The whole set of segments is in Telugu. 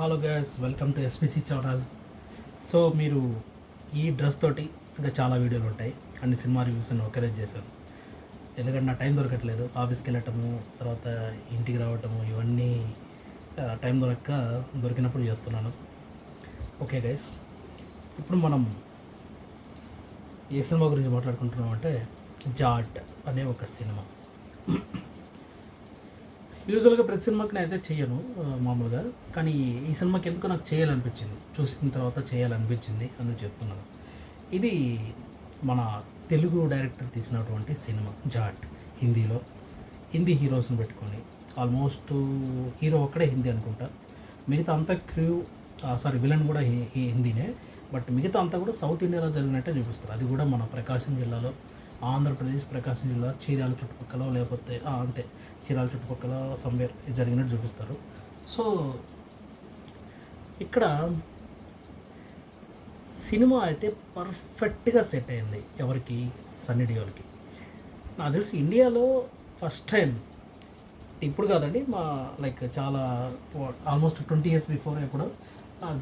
Hello guys, welcome to SPC channel. So మీరు ఈ డ్రెస్ తోటి ఇంకా చాలా వీడియోలు ఉంటాయి. అన్ని సినిమా రివ్యూస్ అని ఒకే రోజు చేశాను. ఎందుకంటే నా టైం దొరకట్లేదు. ఆఫీస్కి వెళ్ళటము, తర్వాత ఇంటికి రావటము, ఇవన్నీ టైం దొరికినప్పుడు చేస్తున్నాను. ఓకే గైస్, ఇప్పుడు మనం ఏ సినిమా గురించి మాట్లాడుకుంటున్నాం అంటే జాట్ అనే ఒక సినిమా. యూజువల్గా ప్రతి సినిమాకి నేను అయితే చేయను మామూలుగా, కానీ ఈ సినిమాకి ఎందుకు నాకు చేయాలనిపించింది, చూసిన తర్వాత చేయాలనిపించింది, అందుకు చెప్తున్నాను. ఇది మన తెలుగు డైరెక్టర్ తీసినటువంటి సినిమా జాట్. హిందీ హీరోస్ని పెట్టుకొని, ఆల్మోస్ట్ హీరో ఒక్కడే హిందీ అనుకుంటా, మిగతా అంతా విలన్ కూడా హిందీనే, బట్ మిగతా అంతా కూడా సౌత్ ఇండియాలో జరిగినట్టే చూపిస్తారు. అది కూడా మన ప్రకాశం జిల్లాలో, ఆంధ్రప్రదేశ్ ప్రకాశం జిల్లా చీరాల చుట్టుపక్కల, లేకపోతే అంతే చీరాల చుట్టుపక్కల సమ్వేర్ జరిగినట్టు చూపిస్తారు. సో ఇక్కడ సినిమా అయితే పర్ఫెక్ట్గా సెట్ అయింది. ఎవరికి? సన్నీ డియోల్కి. నాకు తెలిసి ఇండియాలో ఫస్ట్ టైం, ఇప్పుడు కాదండి, చాలా ఆల్మోస్ట్ 20 years బిఫోర్ ఎప్పుడు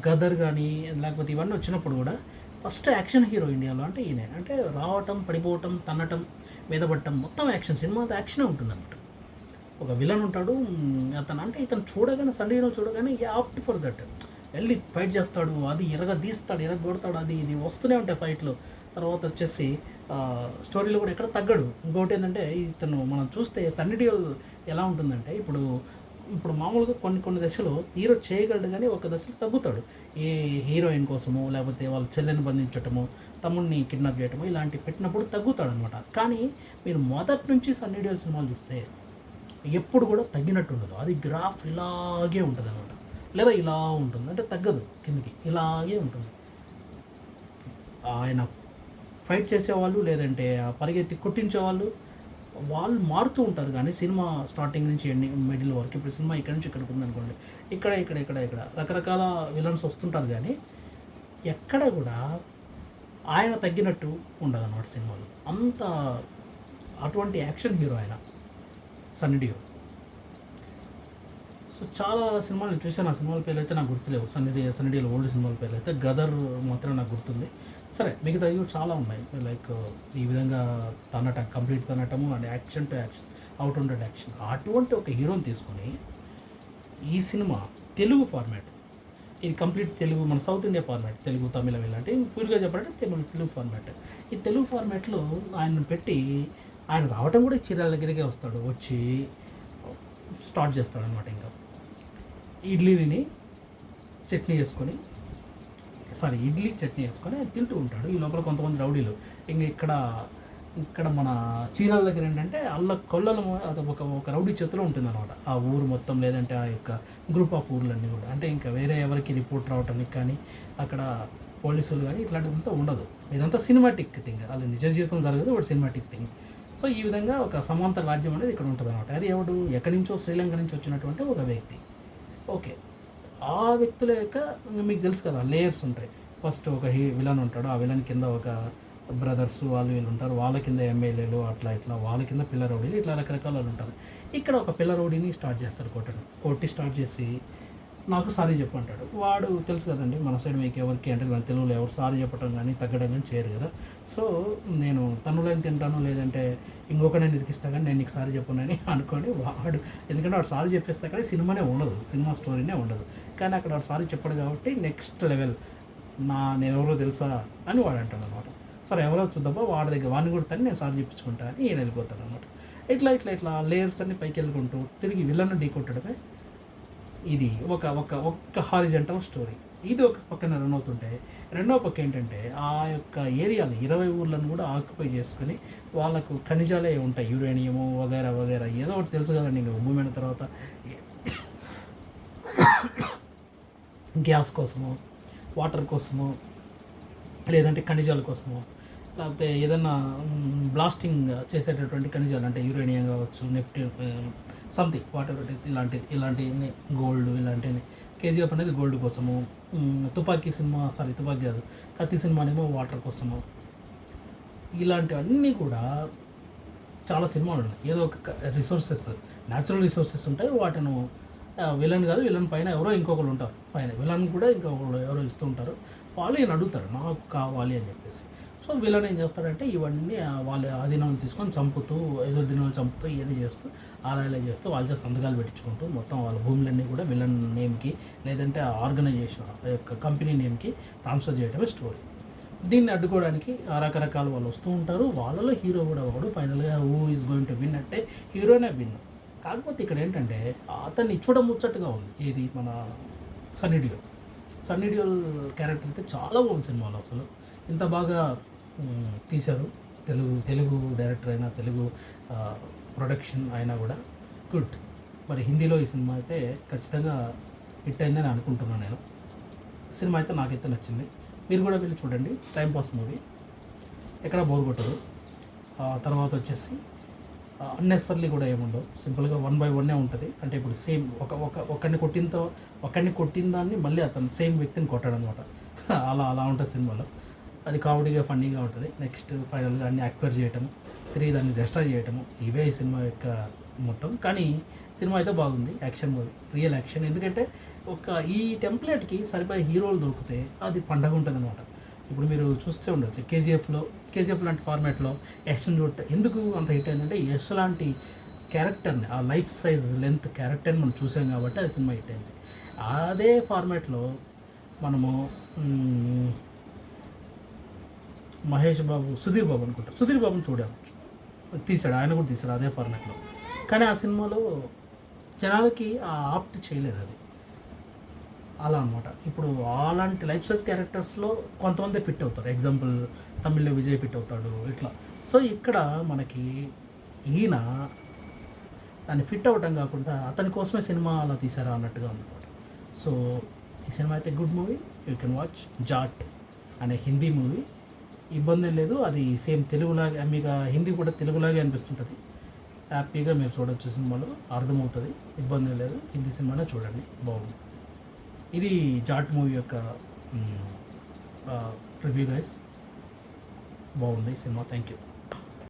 గదర్ కానీ లేకపోతే ఇవన్నీ వచ్చినప్పుడు కూడా ఫస్ట్ యాక్షన్ హీరో ఇండియాలో అంటే ఈయనే. అంటే రావటం, పడిపోవటం, తన్నటం, మీదపడటం, మొత్తం యాక్షన్. సినిమా అంతా యాక్షనే ఉంటుందన్నమాట. ఒక విలన్ ఉంటాడు, ఇతను చూడగానే, సండీలో చూడగానే ఆప్ట్ ఫర్ దట్, వెళ్ళి ఫైట్ చేస్తాడు, అది కొడతాడు, అది ఇది వస్తూనే ఉంటాయి ఫైట్లు. తర్వాత వచ్చేసి స్టోరీలో కూడా ఎక్కడ తగ్గడు. ఇంకోటి ఏంటంటే, ఇతను మనం చూస్తే సన్నీ డియోల్ ఎలా ఉంటుందంటే, ఇప్పుడు మామూలుగా కొన్ని దశలో హీరో చేయగలడు, కానీ ఒక దశలో తగ్గుతాడు. ఏ హీరోయిన్ కోసమో, లేకపోతే వాళ్ళ చెల్లెని బంధించటము, తమ్ముడిని కిడ్నాప్ చేయటము, ఇలాంటి పెట్టినప్పుడు తగ్గుతాడు అనమాట. కానీ మీరు మొదటి నుంచి సన్నీ డియోల్ సినిమాలు చూస్తే ఎప్పుడు కూడా తగ్గినట్టు ఉండదు. అది గ్రాఫ్ ఇలాగే ఉంటుంది అనమాట, లేదా ఇలా ఉంటుంది, అంటే తగ్గదు కిందికి, ఇలాగే ఉంటుంది. ఆయన ఫైట్ చేసేవాళ్ళు, లేదంటే పరిగెత్తి కొట్టించేవాళ్ళు, వాళ్ళు మారుతూ ఉంటారు. కానీ సినిమా స్టార్టింగ్ నుంచి మిడిల్ వరకు, ఇప్పుడు సినిమా ఇక్కడ నుంచి ఇక్కడికి ఉందనుకోండి, ఇక్కడ రకరకాల విలన్స్ వస్తుంటారు, కానీ ఎక్కడ కూడా ఆయన తగ్గినట్టు ఉండదు అన్నమాట సినిమాలో. అంత అటువంటి యాక్షన్ హీరో ఆయన సన్నీ డియోల్. సో చాలా సినిమాలు నేను చూసాను. ఆ సినిమాల పేర్లు అయితే నాకు గుర్తులేవు. సన్నీ డియోల్ ఓల్డ్ సినిమాల పేర్లు అయితే గదర్ మాత్రం నాకు గుర్తుంది. సరే, మిగతా చాలా ఉన్నాయి. లైక్ ఈ విధంగా కంప్లీట్ తనటము and action to action, out ఉండెడ్ యాక్షన్, అటువంటి ఒక హీరోని తీసుకొని ఈ సినిమా తెలుగు ఫార్మాట్, ఇది కంప్లీట్ తెలుగు, మన సౌత్ ఇండియా ఫార్మాట్, తెలుగు తమిళం ఇలాంటి, పూర్తిగా చెప్పాలంటే తెలుగు ఫార్మాట్. ఈ తెలుగు ఫార్మాట్లో ఆయన పెట్టి, ఆయన రావటం కూడా చీరాల దగ్గరికే వస్తాడు, వచ్చి స్టార్ట్ చేస్తాడు అనమాట. ఇంకా ఇడ్లీ చట్నీ వేసుకొని తింటూ ఉంటాడు. ఈ లోపల కొంతమంది రౌడీలు ఇక్కడ మన చీరాల దగ్గర ఏంటంటే కొల్లలు, అది ఒక రౌడీ చేతిలో ఉంటుంది అనమాట ఆ ఊరు మొత్తం, లేదంటే ఆ యొక్క గ్రూప్ ఆఫ్ ఊర్లన్నీ కూడా. అంటే ఇంకా వేరే ఎవరికి రిపోర్ట్ రావటానికి కానీ, అక్కడ పోలీసులు కానీ ఇట్లాంటిదంతా ఉండదు. ఇదంతా సినిమాటిక్ థింగ్, అది నిజ జీవితం జరగదు, ఒక సినిమాటిక్ థింగ్. సో ఈ విధంగా ఒక సమాంతర రాజ్యం అనేది ఇక్కడ ఉంటుంది అనమాట. అది ఎక్కడి నుంచో, శ్రీలంక నుంచి వచ్చినటువంటి ఒక వ్యక్తి. ఓకే, ఆ వ్యక్తుల యొక్క మీకు తెలుసు కదా, లేయర్స్ ఉంటాయి. ఫస్ట్ ఒక విలన్ ఉంటాడు, ఆ విలన్ కింద ఒక బ్రదర్స్, వీళ్ళు ఉంటారు, వాళ్ళ కింద ఎమ్మెల్యేలు, ఇట్లా వాళ్ళ కింద పిల్ల రౌడీలు, ఇట్లా రకరకాల వాళ్ళు ఉంటారు. ఇక్కడ ఒక పిల్ల రౌడీని స్టార్ట్ చేస్తాడు కొట్టి స్టార్ట్ చేసి, నాకు సారీ చెప్పంటాడు. వాడు తెలుసు కదండి, మన సైడ్ మీకు ఎవరికి అంటే మన తెలుగులో ఎవరు సారీ చెప్పడం కానీ తగ్గడం కానీ చేయరు కదా. సో నేను తనులైన తింటాను, లేదంటే ఇంకొకనే నిరికిస్తా, కానీ నేను నీకు సారీ చెప్పనని అనుకొని వాడు, ఎందుకంటే వాడు సారీ చెప్పేస్తా కానీ సినిమానే ఉండదు, సినిమా స్టోరీనే ఉండదు. కానీ అక్కడ వాడు సారీ చెప్పాడు కాబట్టి నెక్స్ట్ లెవెల్, నేను ఎవరో తెలుసా అని వాడు అంటాడు అనమాట. సరే ఎవరో చూద్దామా, వాడిని కూడా తని నేను సారీ చెప్పించుకుంటా అని ఈయన వెళ్ళిపోతాడు అనమాట. ఇట్లా లేయర్స్ అన్ని పైకి వెళ్ళుకుంటూ తిరిగి విలన్ను ఢీ కొట్టడమే ఇది. ఒక హారిజంటల్ స్టోరీ. ఇది ఒక పక్కన రన్ అవుతుంటే, రెండవ పక్క ఏంటంటే, ఆ యొక్క ఏరియాలు 20 ఊర్లను కూడా ఆక్యుపై చేసుకుని, వాళ్ళకు ఖనిజాలే ఉంటాయి, యురేనియము వగైరా ఏదో ఒకటి తెలుసు కదండి. ఇంకా భూమి అయిన తర్వాత గ్యాస్ కోసము, వాటర్ కోసము, లేదంటే ఖనిజాల కోసము, లేకపోతే ఏదన్నా బ్లాస్టింగ్ చేసేటటువంటి ఖనిజాలు, అంటే యురేనియం కావచ్చు, Neptune, something water it is, ఇలాంటి గోల్డ్, ఇలాంటివి. కేజీఎఫ్ అనేది గోల్డ్ కోసము, తుపాకీ కాదు, కత్తి సినిమానేమో వాటర్ కోసము. ఇలాంటివన్నీ కూడా చాలా సినిమాలు ఉన్నాయి. ఏదో ఒక రిసోర్సెస్, న్యాచురల్ రిసోర్సెస్ ఉంటాయి, వాటిని విలన్ కాదు, విలన్ పైన ఎవరో ఇంకొకరు ఉంటారు, పైన విలన్ కూడా ఇంకొకరు ఎవరో ఇస్తూ ఉంటారు. వాళ్ళు ఈయన అడుగుతారు నాకు కావాలి అని చెప్పేసి. సో విలన్ ఏం చేస్తాడంటే ఇవన్నీ వాళ్ళ ఆధీనంలో తీసుకొని చంపుతూ, ఏదో దినాలు చంపుతూ ఇవన్నీ చేస్తూ అలా ఇలా చేస్తూ వాళ్ళ చేత సంతకాలు పెట్టించుకుంటూ మొత్తం వాళ్ళ భూములన్నీ కూడా విలన్ నేమ్కి లేదంటే ఆ ఆర్గనైజేషన్ ఆ యొక్క కంపెనీ నేమ్కి ట్రాన్స్ఫర్ చేయడమే స్టోరీ. దీన్ని అడ్డుకోవడానికి రకరకాల వాళ్ళు వస్తూ ఉంటారు. వాళ్ళలో హీరో కూడా ఒకడు. ఫైనల్గా who is going to win అంటే హీరోనే విన్. కాకపోతే ఇక్కడ ఏంటంటే అతన్ని చూడముచ్చట్టుగా ఉంది. ఏది మన సన్నీ డియోల్. సన్నీ డియోల్ క్యారెక్టర్ అయితే చాలా బాగుంది సినిమాలో. అసలు ఇంత బాగా తీశారు. తెలుగు డైరెక్టర్ అయినా, తెలుగు ప్రొడక్షన్ అయినా కూడా గుడ్. మరి హిందీలో ఈ సినిమా అయితే ఖచ్చితంగా హిట్ అయిందని అనుకుంటున్నాను నేను. సినిమా అయితే నాకైతే నచ్చింది. మీరు కూడా వెళ్ళి చూడండి. టైంపాస్ మూవీ, ఎక్కడ బోర్ కొట్టదు. తర్వాత వచ్చేసి అన్నెసర్లీ కూడా ఏముండవు, సింపుల్గా 1 by 1 ఉంటుంది. అంటే ఇప్పుడు సేమ్ ఒకరిని కొట్టిన దాన్ని మళ్ళీ అతను సేమ్ వ్యక్తిని కొట్టాడనమాట. అలా ఉంటుంది సినిమాలో. అది కామెడీగా ఫన్నీగా ఉంటుంది. నెక్స్ట్ ఫైనల్గా అన్ని అక్వైర్ చేయటము, తిరిగి దాన్ని రెస్టార్ చేయటము, ఇవే ఈ సినిమా యొక్క మొత్తం. కానీ సినిమా అయితే బాగుంది. Action movie, real action. ఎందుకంటే ఈ టెంప్లెట్కి సరిపోయే హీరోలు దొరికితే అది పండగ ఉంటుంది అనమాట. ఇప్పుడు మీరు చూస్తే ఉండొచ్చు కేజీఎఫ్ లాంటి ఫార్మాట్లో యాక్షన్ చూడటం ఎందుకు అంత హిట్ అయిందంటే యశ్ లాంటి క్యారెక్టర్ని, ఆ లైఫ్ సైజ్ లెంత్ క్యారెక్టర్ని మనం చూసాం కాబట్టి అది సినిమా హిట్ అయింది. అదే ఫార్మాట్లో మనము మహేష్ బాబు, సుధీర్ బాబుని చూడాము, తీశాడు, ఆయన కూడా తీశాడు అదే ఫార్మాట్లో. కానీ ఆ సినిమాలో జనాలకి ఆప్ట్ చేయలేదు అది, అలా అనమాట. ఇప్పుడు అలాంటి లైఫ్ సైజ్ క్యారెక్టర్స్లో కొంతమంది ఫిట్ అవుతారు. ఎగ్జాంపుల్ తమిళ్లో విజయ్ ఫిట్ అవుతాడు ఇట్లా. సో ఇక్కడ మనకి ఈయన దాన్ని ఫిట్ అవ్వటం కాకుండా అతని కోసమే సినిమా అలా తీసారా అన్నట్టుగా ఉందన్నమాట. సో ఈ సినిమా అయితే good movie. You can watch. Jaat అనే హిందీ మూవీ, ఇబ్బంది లేదు. అది సేమ్ తెలుగులాగా, మీకు హిందీ కూడా తెలుగులాగే అనిపిస్తుంటుంది. హ్యాపీగా మీరు చూడొచ్చు, సినిమాలో అర్థమవుతుంది, ఇబ్బంది లేదు. హిందీ సినిమానే చూడండి, బాగుంది. ఇది జాట్ మూవీ యొక్క రివ్యూ గైస్. బాగుంది సినిమా. Thank you.